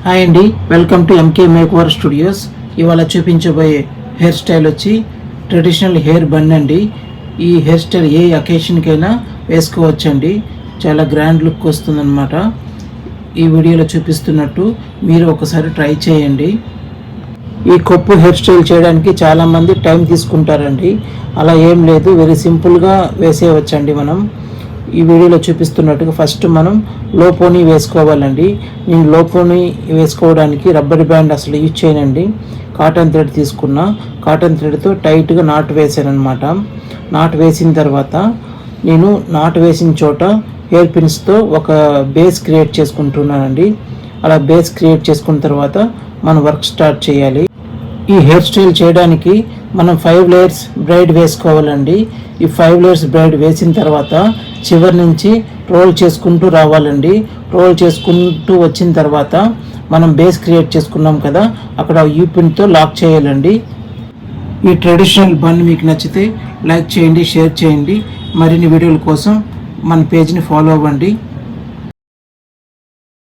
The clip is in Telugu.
హాయ్ అండి, welcome to MK makeover studios. ఇవాళ చూపించబోయే హెయిర్ స్టైల్ వచ్చి ట్రెడిషనల్ హెయిర్ బన్ అండి. ఈ హెయిర్ స్టైల్ ఏ అకేషన్కైనా వేసుకోవచ్చండి. చాలా గ్రాండ్ లుక్ వస్తుందన్నమాట. ఈ వీడియోలో చూపిస్తున్నట్టు మీరు ఒకసారి ట్రై చేయండి. ఈ కొప్పు హెయిర్ స్టైల్ చేయడానికి చాలామంది టైం తీసుకుంటారండి. అలా ఏం లేదు, వెరీ సింపుల్గా వేసేయవచ్చండి. మనం ఈ వీడియోలో చూపిస్తున్నట్టుగా ఫస్ట్ మనం లో పోనీ వేసుకోవాలండి. నేను లో పోనీ వేసుకోవడానికి రబ్బర్ బ్యాండ్ అసలు యూజ్ చేయనండి. కాటన్ థ్రెడ్ తీసుకున్నా, కాటన్ థ్రెడ్తో టైట్గా నాటు వేసాను అనమాట. నాటు వేసిన తర్వాత నేను నాటు వేసిన చోట హెయిర్ పిన్స్తో ఒక బేస్ క్రియేట్ చేసుకుంటున్నానండి. అలా బేస్ క్రియేట్ చేసుకున్న తర్వాత మనం వర్క్ స్టార్ట్ చేయాలి. ఈ హెయిర్ స్టైల్ చేయడానికి మనం 5 లేయర్స్ బ్రైడ్ వేసుకోవాలండి. ఈ 5 లేయర్స్ బ్రైడ్ వేసిన తర్వాత చివరి నుంచి రోల్ చేసుకుంటూ రావాలండి. రోల్ చేసుకుంటూ వచ్చిన తర్వాత మనం బేస్ క్రియేట్ చేసుకున్నాం కదా, అక్కడ యూపిన్తో లాక్ చేయాలండి. ఈ ట్రెడిషనల్ బన్ మీకు నచ్చితే లైక్ చేయండి, షేర్ చేయండి. మరిన్ని వీడియోల కోసం మన పేజ్ని ఫాలో అవ్వండి.